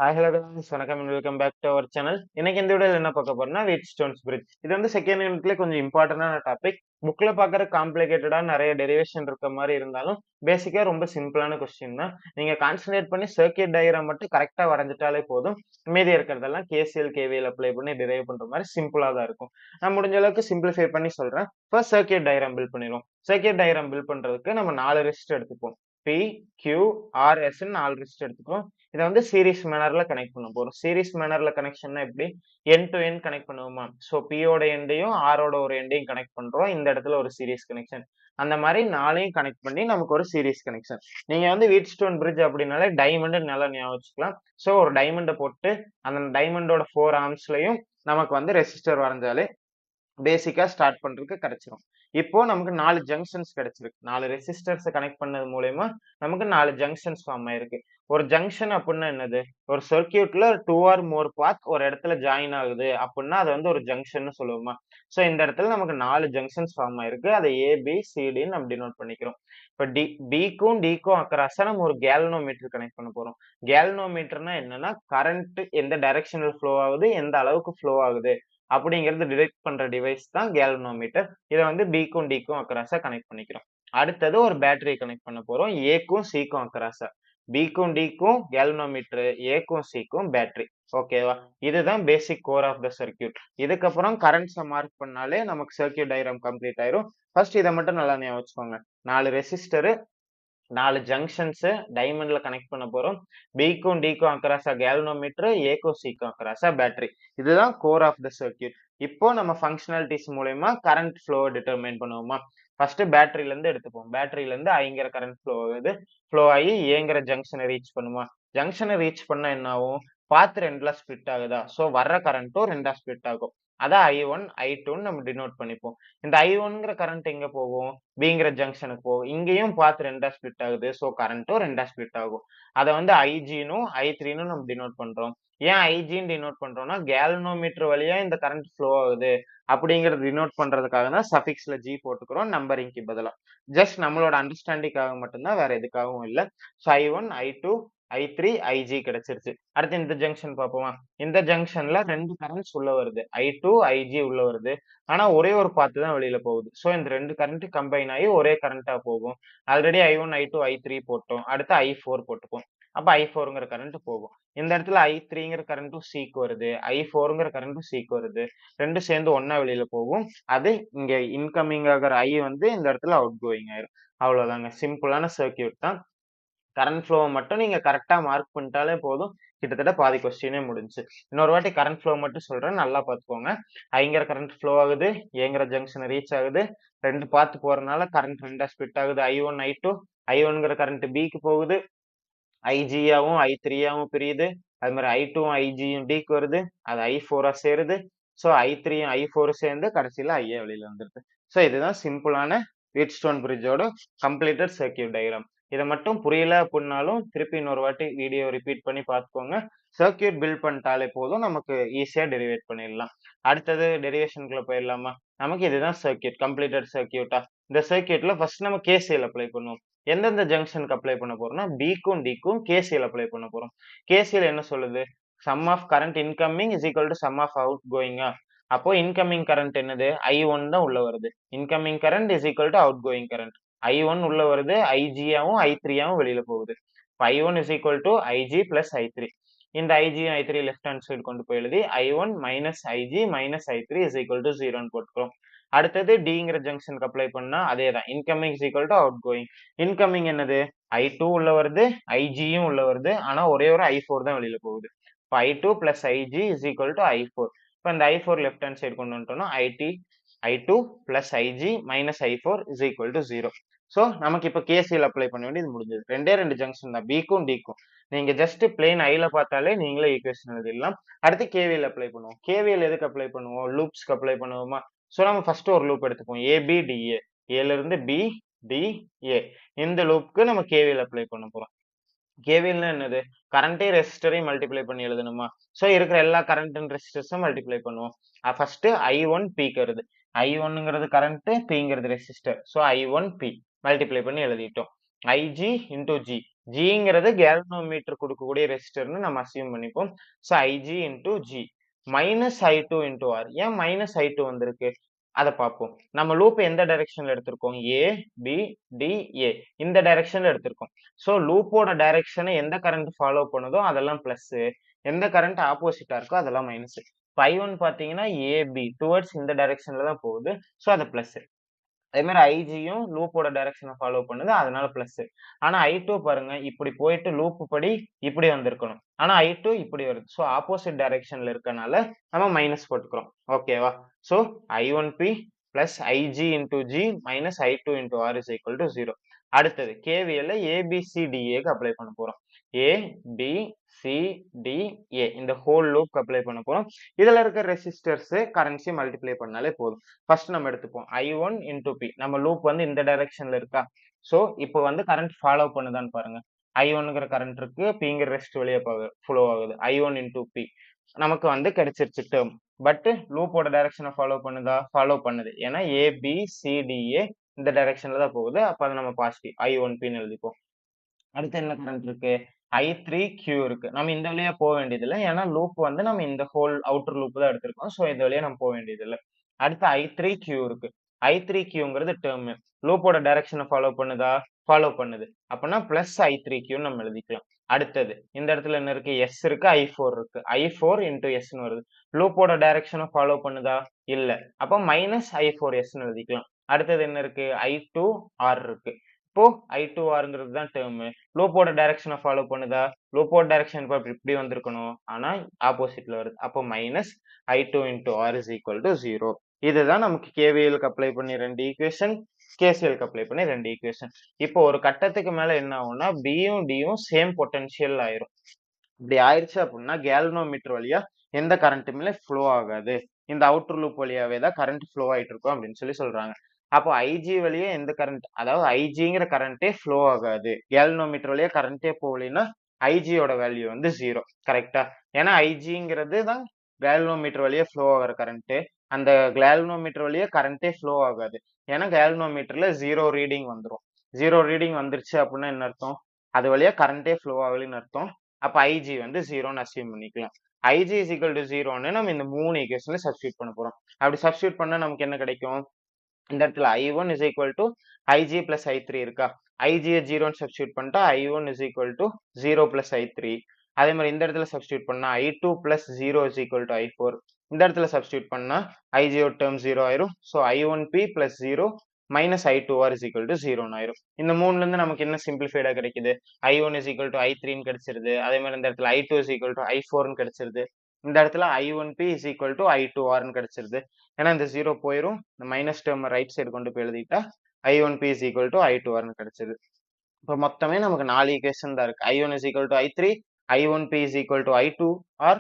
Hi hello guys, வணக்கம் and welcome back to our channel. இன்னைக்கு இந்த வீடியோல என்ன பார்க்க போறோம்னா வீட் ஸ்டோன்ஸ் பிரிட்ஜ். இது வந்து செகண்ட் யூனிட்ல கொஞ்சம் இம்பார்ட்டன்டான டாபிக். புக்ல பார்க்குற காம்ப்ளிகேட்டடா நிறைய டெரிவேஷன் இருக்க மாதிரி இருந்தாலும் பேசிக்கா ரொம்ப சிம்பிளான கொஸ்டின் தான். நீங்க கான்சென்ட்ரேட் பண்ணி சர்க்கியூட் டயக்ராம் மட்டும் கரெக்டா வரைஞ்சிட்டாலே போதும். மீதி இருக்கிறதெல்லாம் கேசிஎல் கேவிஎல் அப்ளை பண்ணி டிரைவ் பண்ற மாதிரி சிம்பிளா தான் இருக்கும். நான் முடிஞ்ச அளவுக்கு சிம்பிளிஃபை பண்ணி சொல்றேன். ஃபர்ஸ்ட் சர்க்கியூட் டயக்ராம் பில்ட் பண்ணிடுவோம். சர்க்கியூட் டயக்ராம் பில்ட் பண்றதுக்கு நம்ம 4 ரெசிஸ்டர் எடுத்துப்போம். P, Q, R, S ன்னு 4 ரெசிஸ்டர் எடுத்துப்போம். இதை வந்து சீரிஸ் மேனர்ல கனெக்ட் பண்ண போறோம். சீரிஸ் மேனர்ல கனெக்ஷன்னா எப்படி என் டு என் கனெக்ட் பண்ணுவோமா? சோ பியோட எண்டையும் ஆரோட ஒரு எண்டையும் கனெக்ட் பண்றோம். இந்த இடத்துல ஒரு சீரிஸ் கனெக்ஷன். அந்த மாதிரி நாளையும் கனெக்ட் பண்ணி நமக்கு ஒரு சீரிஸ் கனெக்ஷன். நீங்க வந்து வீட் ஸ்டோன் பிரிட்ஜ் அப்படின்னாலே டைமண்ட் நல்லா ஞாபகம் வச்சுக்கலாம். சோ ஒரு டைமண்டை போட்டு அந்த டைமண்டோட 4 ஆர்ம்ஸ்லயும் நமக்கு வந்து ரெசிஸ்டர் வரைஞ்சாலே பேசிக்கா ஸ்டார்ட் பண்றதுக்கு கிடைச்சிரும். இப்போ நமக்கு 4 ஜங்ஷன்ஸ் கிடைச்சிருக்கு. 4 ரெசிஸ்டர்ஸ் கனெக்ட் பண்ணது மூலயமா நமக்கு 4 ஜங்ஷன்ஸ் ஃபார்ம் ஆயிருக்கு. ஒரு ஜங்ஷன் அப்படின்னா என்னது? ஒரு சர்க்கியூட்ல 2 ஆர் மோர் பாத் ஒரு இடத்துல ஜாயின் ஆகுது அப்படின்னா அது வந்து ஒரு ஜங்ஷன் சொல்லுவோமா? சோ இந்த இடத்துல நமக்கு 4 ஜங்ஷன்ஸ் ஃபார்ம் ஆயிருக்கு. அதை ABCDன்னு நம்ம டினோட் பண்ணிக்கிறோம். இப்ப பிக்கும் டிக்கும் அக்ராஸா நம்ம ஒரு கேல்வனோமீட்டர் கனெக்ட் பண்ண போறோம். கேல்வனோமீட்டர்னா என்னன்னா கரண்ட் எந்த டைரக்ஷனல் ஃப்ளோ ஆகுது, எந்த அளவுக்கு ஃப்ளோ ஆகுது அப்படிங்கிறது டிடெக்ட் பண்ற டிவைஸ் தான் கேல்வனோமீட்டர். இதை வந்து பிக்கும் டிக்கும் அக்ராஸா கனெக்ட் பண்ணிக்கிறோம். அடுத்தது ஒரு பேட்டரி கனெக்ட் பண்ண போறோம். ஏக்கும் சிக்கும் அக்ராஸா. பிக்கும் டிக்கும் கேல்வனோமீட்டர், ஏக்கும் சிக்கும் பேட்டரி. ஓகேவா? இதுதான் பேசிக் கோர் ஆஃப் த சர்க்கியூட். இதுக்கப்புறம் கரண்ட்ஸை மார்க் பண்ணாலே நமக்கு சர்க்கியூட் டயக்ராம் கம்ப்ளீட் ஆயிரும். ஃபர்ஸ்ட் இதை மட்டும் நல்லா ஞாபகம் வச்சுக்கோங்க. 4 ரெசிஸ்டர், 4 ஜங்ஷன்ஸ் டைமண்ட்ல கனெக்ட் பண்ண போறோம். பிக்கும் டிக்கும் அக்ராஸா கேல்வனோமீட்டர், ஏக்கும் சிக்கும் அக்ராஸா பேட்டரி. இதுதான் கோர் ஆஃப் த சர்க்கியூட். இப்போ நம்ம ஃபங்க்ஷனாலிட்டிஸ் மூலயமா கரண்ட் ஃப்ளோ டிட்டர்மைன் பண்ணுவோமா? ஃபர்ஸ்ட் பேட்டரியில இருந்து எடுத்துப்போம். பேட்டரியில இருந்து ஐங்கிற கரண்ட் ஃப்ளோ ஆகுது. ஃப்ளோ ஆகி ஏங்கிற ஜங்ஷனை ரீச் பண்ணுமா? ஜங்ஷனை ரீச் பண்ணா என்ன ஆகும்? பாத் ரெண்டுல ஸ்பிளிட் ஆகுதா? சோ வர்ற கரண்ட்டும் ரெண்டா ஸ்பிளிட் ஆகும். அதான் I1 I2ன்னு நம்ம டினோட் பண்ணிப்போம். இந்த I1ங்கிற கரண்ட் எங்க போகும்? பிங்கிற ஜங்ஷனுக்கு போகும். இங்கேயும் பாத் ரெண்டா ஸ்பிளிட் ஆகுது. சோ கரண்ட்டும் ரெண்டா ஸ்பிளிட் ஆகும். அதை வந்து IG-னும் I3ன்னு நம்ம டினோட் பண்றோம். ஏன் IG-ன்னு டினோட் பண்றோம்னா கேல்வனோமீட்டர் வழியா இந்த கரண்ட் ஃப்ளோ ஆகுது அப்படிங்கறது டினோட் பண்றதுக்காக தான் சஃபிக்ஸ்ல G போட்டுக்கிறோம் நம்பரிங்க்கு பதிலா. ஜஸ்ட் நம்மளோட அண்டர்ஸ்டாண்டிங்காக மட்டும்தான், வேற எதுக்காகவும் இல்ல. So I1 I2 I3 IG கிடைச்சிருச்சு. அடுத்து இந்த ஜங்ஷன் பார்ப்போமா? இந்த ஜங்ஷன்ல 2 கரண்ட்ஸ் உள்ள வருது. I2 IG உள்ள வருது. ஆனா ஒரே ஒரு பாத்து தான் வெளியில போகுது. சோ இந்த 2 கரண்ட் கம்பைன் ஆகி ஒரே கரண்டா போகும். ஆல்ரெடி I1 I2 I3 போட்டோம். அடுத்து I4 போட்டுப்போம். அப்ப I4ங்கிற கரண்ட் போகும். இந்த இடத்துல I3ங்கிற கரண்ட்டும் சிக்கு வருது. I4ங்கிற கரண்ட்டும் சிக்கு வருது. ரெண்டும் சேர்ந்து ஒன்னா வெளியில போகும். அது இங்க இன்கமிங் ஆகிற I வந்து இந்த இடத்துல அவுட் கோயிங் ஆயிரும். அவ்வளவுதாங்க. சிம்பிளான சர்க்கியூட் தான். கரண்ட் ஃப்ளோ மட்டும் நீங்க கரெக்டா மார்க் பண்ணிட்டாலே போதும். கிட்டத்தட்ட பாதி கொஸ்டினே முடிஞ்சு. இன்னொரு வாட்டி கரண்ட் ஃப்ளோ மட்டும் சொல்றேன், நல்லா பாத்துக்கோங்க. ஐங்கிற கரண்ட் ஃப்ளோ ஆகுது, ஏங்கிற ஜங்ஷன் ரீச் ஆகுது. 2 பாத்து போறதுனால கரண்ட் ரெண்டா ஸ்பிட் ஆகுது. I1 I2. I1ங்கிற கரண்ட் பிக்கு போகுது. IG-யாவும் I3-யாவும் பிரியுது. அது மாதிரி I2வும் IG-யும் டிக்கு வருது. அது I4-ஆ சேருது. சோ I3யும் I4 சேர்ந்து கடைசியில IA வெளியில வந்துருது. சோ இதுதான் சிம்பிளான வீட் ஸ்டோன் பிரிட்ஜோட கம்ப்ளீட்டட் சர்க்கியூட் டயக்ராம். இதை மட்டும் புரியல அப்படின்னாலும் திருப்பி இன்னொரு வாட்டி வீடியோ ரிப்பீட் பண்ணி பார்த்துக்கோங்க. சர்க்கியூட் பில்ட் பண்ணிட்டாலே போதும், நமக்கு ஈஸியா டெரிவேட் பண்ணிடலாம். அடுத்தது டெரிவேஷனுக்குள்ள போயிடலாமா? நமக்கு இதுதான் சர்க்கியூட், கம்ப்ளீட்டட் சர்க்கியூட்டா. இந்த சர்க்கியூட்ல ஃபர்ஸ்ட் நம்ம KCL அப்ளை பண்ணுவோம். எந்தெந்த ஜங்ஷனுக்கு அப்ளை பண்ண போறோம்னா பிக்கும் டிக்கும் KCL அப்ளை பண்ண போறோம். KCL என்ன சொல்லுது? Sum of current incoming is equal to sum of அவுட் கோயிங்கா? அப்போ இன்கமிங் கரண்ட் என்னது? I1 தான் உள்ள வருது. Incoming current is equal to outgoing current. I1 உள்ள வருது, IG-யாவும் I3-யாவும் வெளியில போகுது. I1 is equal to IG plus I3. இந்த IG I3 left hand side கொண்டு போய் எழுதி I1 minus IG minus I3 is equal to 0ன்னு போட்டுக்கிறோம். அடுத்தது Dங்கிற ஜங்ஷனுக்கு அப்ளை பண்ணா அதே தான். Incoming is equal to out going. Incoming என்னது? I2 உள்ள வருது, IG-யும் உள்ள வருது. ஆனா ஒரே ஒரு I4 தான் வெளியில போகுது. இப்போ I2 plus IG is equal to I4. இப்போ இந்த I4 லெஃப்ட் ஹேண்ட் சைடு கொண்டு வந்துட்டோம்னா I2 plus IG minus I4 is equal to 0. So நமக்கு இப்ப KCL அப்ளை பண்ண வேண்டியது முடிஞ்சது. ரெண்டே 2 ஜங்ஷன் தான், பிக்கும் டிக்கும். நீங்க ஜஸ்ட் பிளேன் ஐல பார்த்தாலே நீங்களே ஈக்குவேஷன் எழுதிடலாம். அடுத்து KVL அப்ளை பண்ணுவோம். KVL எதுக்கு அப்ளை பண்ணுவோம்? லூப்ஸ்க்கு அப்ளை பண்ணுவோமா? சோ நம்ம ஃபர்ஸ்ட் ஒரு லூப் எடுத்துப்போம். ABDA. ஏல இருந்து BDA. இந்த லூப்க்கு நம்ம KVL அப்ளை பண்ண போறோம். KVL என்னது? கரண்டே ரெசிஸ்டரையும் மல்டிப்ளை பண்ணி எழுதணுமா? சோ இருக்கிற எல்லா கரண்ட் அண்ட் ரெசிஸ்டர்ஸும் மல்டிப்ளை பண்ணுவோம். ஃபர்ஸ்ட் I1 P வருது. I1ங்கிறது கரண்ட், Pங்கிறது ரெசிஸ்டர். சோ I1 P மல்டிப்ளை பண்ணி எழுதிட்டோம். IG into G. ஜிங்கிறது கேல்வனோமீட்டர் கொடுக்கக்கூடிய ரெசிஸ்டர்னு நம்ம அசியூம் பண்ணிப்போம். So I G into G minus I two into R. ஏன் மைனஸ் ஐ2 வந்திருக்கு அத பார்ப்போம். நம்ம லூப் எந்த டைரக்ஷன்ல எடுத்திருக்கோம்? ஏ, பி, டி, ஏ இந்த டைரக்ஷன்ல எடுத்திருக்கோம். ஸோ லூப்போட டைரக்ஷனை எந்த கரண்ட் ஃபாலோ பண்ணுதோ அதெல்லாம் பிளஸ், எந்த கரண்ட் ஆப்போசிட்டா இருக்கோ அதெல்லாம் மைனஸ். இப்போ I1 பாத்தீங்கன்னா ஏபி டுவர்ட்ஸ் இந்த டைரக்ஷன்ல தான் போகுது. ஸோ அது பிளஸ். அதே மாதிரி ஐஜியும் லூப்போட டைரக்ஷனை ஃபாலோ பண்ணுது அதனால பிளஸ். ஆனா ஐ2 பாருங்க இப்படி போயிட்டு லூப் படி இப்படி வந்திருக்கணும். ஆனா ஐ2 இப்படி வருது. ஸோ ஆப்போசிட் டைரக்ஷன்ல இருக்கனால நம்ம மைனஸ் போட்டுக்கிறோம். ஓகேவா? So I1P plus I G into G minus I two into R is equal to 0. அடுத்தது கேவிஎல்ல ஏபிசிடிஏக்கு அப்ளை பண்ண போறோம். A B C D A இந்த ஹோல் லூப் அப்ளை பண்ண போறோம். இதுல இருக்க ரெசிஸ்டர்ஸ் கரன்சி மல்டிப்ளை பண்ணாலே போதும். ஃபர்ஸ்ட் நம்ம எடுத்துப்போம் I1 இன்டூ பி. நம்ம லூப் வந்து இந்த டைரக்ஷன்ல இருக்கா? ஸோ இப்போ வந்து கரண்ட் ஃபாலோ பண்ணுதான்னு பாருங்க. I1ங்கிற கரண்ட் இருக்கு, பிங்கிற ரெசிஸ்டர் வழியா ஃப்ளோ ஆகுது. I1 இன்டூ பி நமக்கு வந்து கிடைச்சிருச்சு டேர்ம். பட் லூப்போட டைரக்ஷனை ஃபாலோ பண்ணுதா? ஃபாலோ பண்ணுது. ஏன்னா ஏபிசிடிஏ இந்த டைரக்ஷன்ல தான் போகுது. அப்ப அது நம்ம பாசிட்டிவ் I1P எழுதிப்போம். அடுத்து என்ன கரண்ட் இருக்கு? I3Q இருக்கு. நம்ம இந்த வழியா போக வேண்டியது இல்ல. ஏன்னா லூப் வந்து நம்ம இந்த ஹோல் அவுட்டர் லூப் தான் எடுத்திருக்கோம். ஸோ இந்த வழியா நம்ம போக வேண்டியது இல்ல. அடுத்து I3Q இருக்கு. I3Qங்கிறது டேர்ம். லூப்போட டைரக்ஷனை ஃபாலோ பண்ணுதா? ஃபாலோ பண்ணுது. அப்பனா பிளஸ் I3Q நம்ம எழுதிக்கலாம். அடுத்தது இந்த இடத்துல என்ன இருக்கு? எஸ் இருக்கு, I4 இருக்கு. I4 இன்டூ எஸ்ன்னு வருது. லூப்போட டைரக்ஷனை ஃபாலோ பண்ணுதா? இல்ல. அப்ப மைனஸ் I4S எழுதிக்கலாம். அடுத்தது என்ன இருக்கு? I2R இருக்கு. இப்போ I2Rங்கிறது தான் டேர்ம். லூப்போட டைரக்ஷனை ஃபாலோ பண்ணுதா? லூப்போட டைரக்ஷன் இப்படி வந்திருக்கணும். ஆனா ஆப்போசிட்ல வருது. அப்போ minus I2 into R is equal to 0. இதுதான் நமக்கு கேவிஎல்க்கு அப்ளை பண்ணி 2 ஈக்குவேஷன், கேசிஎல்க்கு அப்ளை பண்ணி 2 ஈக்குவேஷன். இப்போ ஒரு கட்டத்துக்கு மேல என்ன ஆகும்னா பியும் டியும் சேம் பொட்டன்ஷியல் ஆயிரும். இப்படி ஆயிருச்சு அப்படின்னா கேல்வனோமீட்டர் வழியா எந்த கரண்ட்டுமே ஃப்ளோ ஆகாது. இந்த அவுட்டர் லூப் வழியாவே தான் கரண்ட் ஃப்ளோ ஆயிட்டு இருக்கும் அப்படின்னு சொல்றாங்க. அப்போ ஐஜி வழியே எந்த கரண்ட், அதாவது ஐஜிங்கிற கரண்டே ஃப்ளோ ஆகாது. கேல்வனோமீட்டர் வழியா கரண்டே போகலைன்னா ஐஜியோட வேல்யூ வந்து 0. கரெக்டா? ஏன்னா ஐஜிங்கிறது தான் கேல்வனோமீட்டர் வழியா ஃப்ளோ ஆகிற கரண்ட். அந்த கேல்வனோமீட்டர் வழியா கரண்டே ஃப்ளோ ஆகாது. ஏன்னா கேல்வனோமீட்டர்ல 0 ரீடிங் வந்துடும். 0 ரீடிங் வந்துருச்சு அப்படின்னா என்ன அர்த்தம்? அது வழியா கரண்டே ஃப்ளோ ஆகலைன்னு அர்த்தம். அப்ப ஐஜி வந்து 0ன்னு அசியூம் பண்ணிக்கலாம். ஐஜி இஸ் ஈக்குவல் டு 0ன்னு நம்ம இந்த 3 ஈக்குவேஷன்ல சப்ஸ்டியூட் பண்ண போறோம். அப்படி சப்ஸ்டியூட் பண்ணா நமக்கு என்ன கிடைக்கும்? இந்த இடத்துல I1 is equal to IG plus I3 இருக்கா? IG 0ன்னு சப்ஸ்டியூட் பண்ணிட்டா I1 is equal to 0 plus I3. அதே மாதிரி இந்த இடத்துல சப்ஸ்டியூட் பண்ணா I2 plus 0 is equal to I4. இந்த இடத்துல சப்ஸ்டியூட் பண்ணா IG டேர்ம் 0 ஆயிரும். So I1P plus 0 minus I2R is equal to 0ன்னு ஆயிரும். இந்த மூணுல இருந்து நமக்கு என்ன சிம்பிளிஃபைடா கிடைக்குது? I1 is equal to I3ன்னு கிடைச்சிருது. அதே மாதிரி இந்த இடத்துல I2 is equal to I4ன்னு கிடைச்சிருது. இந்த இடத்துல I1P is equal to I2Rன்னு கிடைச்சிருது. ஏன்னா இந்த 0 போயிரும். இந்த மைனஸ் டேர்ம் ரைட் சைடு கொண்டு போய் எழுதிட்டா I1P is equal to I2Rன்னு கிடைச்சது. இப்போ மொத்தமே நமக்கு 4 ஈக்குவேஷன் தான் இருக்கு. I1 is equal to I3, I1P is equal to I2R,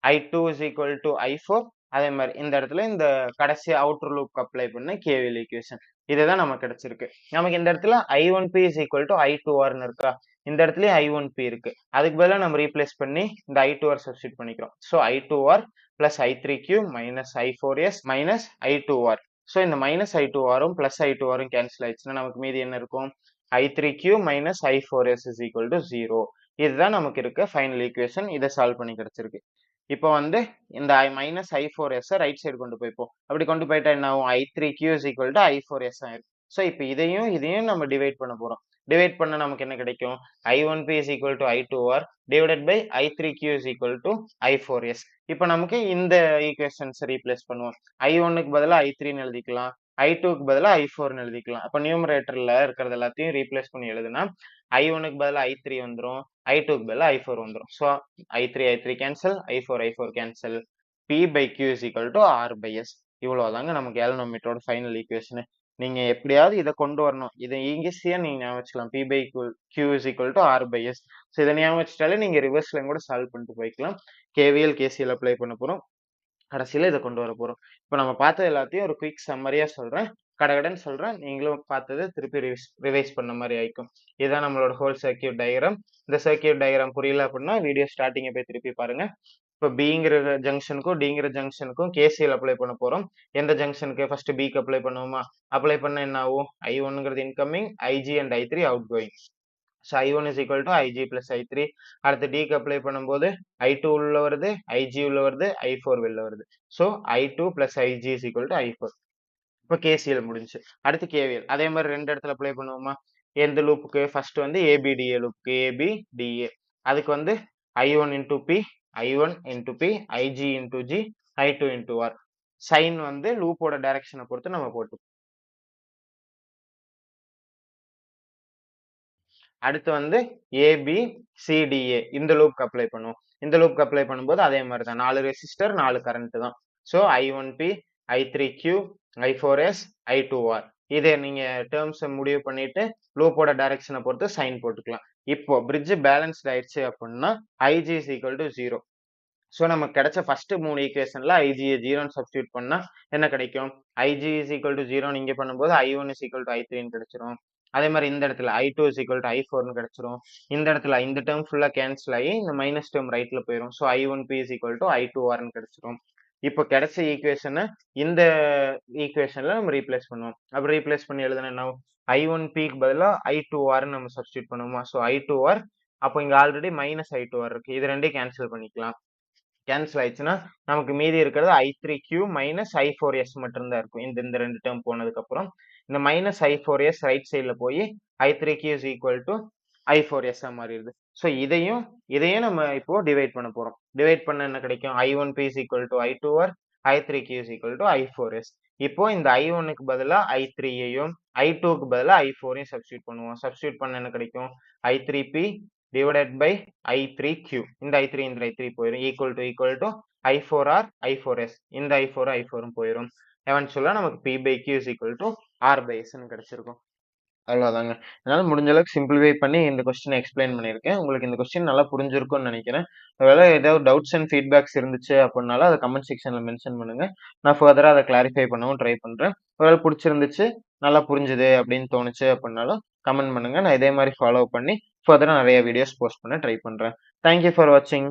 I2 is equal to I4. அதே மாதிரி இந்த இடத்துல இந்த கடைசி அவுட்டர் லூப் அப்ளை பண்ண கேவிஎல் ஈக்குவேஷன் இதுதான் நமக்கு கிடைச்சிருக்கு. நமக்கு இந்த இடத்துல I1P is equal to I2Rன்னு இருக்கா? இந்த இடத்துலயும் I1P இருக்கு. அதுக்கு பதிலா நம்ம ரீப்ளேஸ் பண்ணி இந்த I2R சப்ஸ்டியூட் பண்ணிக்கிறோம். So I2R plus I3Q minus I4S minus I2R. So இந்த மைனஸ் I2Rம் பிளஸ் I2Rம் கேன்சல் ஆயிடுச்சுன்னா நமக்கு மீதி என்ன இருக்கும்? I3Q minus I4S is equal to 0. இதுதான் நமக்கு இருக்க ஃபைனல் ஈக்குவேஷன். இதை சால்வ் பண்ணி கிடைச்சிருக்கு. இப்போ வந்து இந்த மைனஸ் I4S ரைட் சைடு கொண்டு போய்ப்போம். அப்படி கொண்டு போயிட்டா என்ன ஆகும்? I3Q is equal to I4S ஆயிரும். ஸோ இப்போ இதையும் நம்ம டிவைட் பண்ண போறோம். டிவைட் பண்ண நமக்கு என்ன கிடைக்கும்? I1P is equal to I2R divided by I3Q is equal to I4S. இப்போ நமக்கு இந்த ஈக்குவேஷன்ஸ் ரீப்ளேஸ் பண்ணுவோம். I1க்கு பதிலா I3ன்னு எழுதிக்கலாம். I2க்கு பதிலா I4ன்னு எழுதிக்கலாம். அப்போ நியூமரேட்டர்ல இருக்கிறது எல்லாத்தையும் ரீப்ளேஸ் பண்ணி எழுதுனா I1க்கு பதிலா I3 வந்துரும். I2க்கு பதிலா I4 வந்துரும். So I3 cancel, I4 cancel. P by Q is equal to R by S. இவ்வளவுதாங்க நமக்கு கேல்வனோமீட்டரோட ஃபைனல் ஈக்குவேஷன். நீங்க எப்படியாவது இதை கொண்டு வரணும். இதை ஈஸியா நீங்க ஞாபகம் வச்சுக்கலாம். P by Q is equal to R by S. So இதை ஞாபகம் வச்சுட்டாலே நீங்க ரிவர்ஸ்ல கூட சால்வ் பண்ணிட்டு போய்க்கலாம். KVL KCL அப்ளை பண்ண போறோம். கடைசியில இதை கொண்டு வர போறோம். இப்போ நம்ம பார்த்தது எல்லாத்தையும் ஒரு குயிக் சம்மரியா சொல்றேன். கடகடன்னு சொல்றேன். நீங்களும் பார்த்தது திருப்பி ரிவைஸ் பண்ண மாதிரி ஆயிக்கும். இதுதான் நம்மளோட ஹோல் சர்க்கியூட் டயக்ராம். இந்த சர்க்கியூட் டயக்ராம் புரியல அப்படின்னா வீடியோ ஸ்டார்டிங்கை போய் திருப்பி பாருங்க. இப்போ பிங்கிற ஜங்ஷனுக்கும் டிங்கிற ஜங்ஷனுக்கும் கேசிஎல் அப்ளை பண்ண போறோம். எந்த ஜங்ஷனுக்கு ஃபர்ஸ்ட் பிக்கு அப்ளை பண்ணுவோமா? அப்ளை பண்ண என்ன ஆகும்? I1ங்கிறது incoming, IG and I3 outgoing. So I1 is equal to IG plus I3. அடுத்து Dக்கு அப்ளை பண்ணும்போது I2 உள்ள வருது, IG உள்ள வருது, I4 வெளில வருது. So I2 plus IG is equal to I4. இப்போ KCL முடிஞ்சுச்சு. அடுத்து KVL அதே மாதிரி ரெண்டு இடத்துல அப்ளை பண்ணுவோமா? எந்த லூப்புக்கு? ஃபர்ஸ்ட் வந்து ABDA லூப்புக்கு, ABDA. அதுக்கு வந்து I1 into P, I1 into P, IG into G, I2 into R. Sign வந்து லூப்போட டைரக்ஷனை பொறுத்து நம்ம போட்டு. அடுத்து வந்து ABCDA இந்த லூப்க்கு அப்ளை பண்ணுவோம். இந்த லூப்க்கு அப்ளை பண்ணும்போது அதே மாதிரி தான் 4 ரெசிஸ்டர் 4 கரண்ட் தான். So I1P, I3Q, I4S, I2R. இதை நீங்க டேர்ம்ஸ் முடிவு பண்ணிட்டு லூப்போட டைரக்ஷனை பொறுத்து சைன் போட்டுக்கலாம். இப்போ பிரிட்ஜ் பேலன்ஸ்ட் ஆயிடுச்சு அப்படின்னா IG is equal to 0. So நமக்கு கிடைச்ச ஃபர்ஸ்ட் 3 ஈக்குவேஷன்ல ஐஜியை 0ன்னு சப்ஸ்டியூட் பண்ணா என்ன கிடைக்கும்? IG இஸ் ஈக்குவல் டு 0 இங்க பண்ணும்போது I1 இஸ் ஈக்குவல் டு I3ன்னு கிடைச்சிரும். அதே மாதிரி இந்த இடத்துல I2 இஸ் ஈக்குவல் டு I4ன்னு கிடைச்சிரும். இந்த இடத்துல இந்த டேர்ம் ஃபுல்லா கேன்சல் ஆகி இந்த மைனஸ் டேர்ம் ரைட்ல போயிடும். So I1P is equal to I2Rன்னு கிடைச்சிரும். இப்போ கிடைச்ச ஈக்குவேஷனை இந்த ஈக்குவேஷன்ல நம்ம ரீப்ளேஸ் பண்ணுவோம். அப்படி ரீப்ளேஸ் பண்ணி எழுதுனா என்ன? I1Pக்கு பதிலா I2Rன்னு நம்ம சப்ஸ்டியூட் பண்ணுவோமா? ஸோ I2R, அப்போ இங்க ஆல்ரெடி மைனஸ் I2R இருக்கு, இது ரெண்டையும் கேன்சல் பண்ணிக்கலாம். கேன்சல் ஆயிடுச்சுன்னா நமக்கு மீதி இருக்கிறது I3Q மைனஸ் I4S மட்டும்தான் இருக்கும். இந்த ரெண்டு டேர்ம் போனதுக்கு அப்புறம் இந்த மைனஸ் I4S ரைட் சைட்ல போய் I3Q is equal to I4S மாறிடுது. ஸோ இதையும் நம்ம இப்போ டிவைட் பண்ண போறோம். டிவைட் பண்ண என்ன கிடைக்கும்? I1P is equal to I2R, I3Q is equal to I4S. இப்போ இந்த I1க்கு பதிலா I3யையும் I2க்கு பதிலா I4யும் சப்ஸ்டியூட் பண்ணுவோம். சப்ஸ்டியூட் பண்ண என்ன கிடைக்கும்? I3P divided by I3Q. இந்த I3 இந்த I3 போயிடும். equal to I4R, I4S. இந்த I4 I4 போயிடும். எவன்ச்சுவலா நமக்கு P by Q is equal to R by S ன்னு கிடைச்சிருக்கும். அவ்வளவுதாங்க. அதனால முடிஞ்ச அளவுக்கு சிம்பிளிஃபை பண்ணி இந்த கொஸ்டினை எக்ஸ்பிளைன் பண்ணியிருக்கேன். உங்களுக்கு இந்த கொஸ்டின் நல்லா புரிஞ்சிருக்கும்னு நினைக்கிறேன். ஒருவேளை ஏதாவது டவுட்ஸ் அண்ட் ஃபீட்பேக்ஸ் இருந்துச்சு அப்படின்னாலும் அதை கமெண்ட் செக்ஷன்ல மென்ஷன் பண்ணுங்க. நான் ஃபர்தரா அதை கிளாரிஃபை பண்ணவும் ட்ரை பண்றேன். ஒருவேளை பிடிச்சிருந்துச்சு, நல்லா புரிஞ்சுது அப்படின்னு தோணுச்சு அப்படின்னாலும் கமெண்ட் பண்ணுங்க. நான் இதே மாதிரி ஃபாலோ பண்ணி ஃபர்தரா நிறைய வீடியோஸ் போஸ்ட் பண்ண ட்ரை பண்றேன். தேங்க்யூ ஃபார் வாட்சிங்.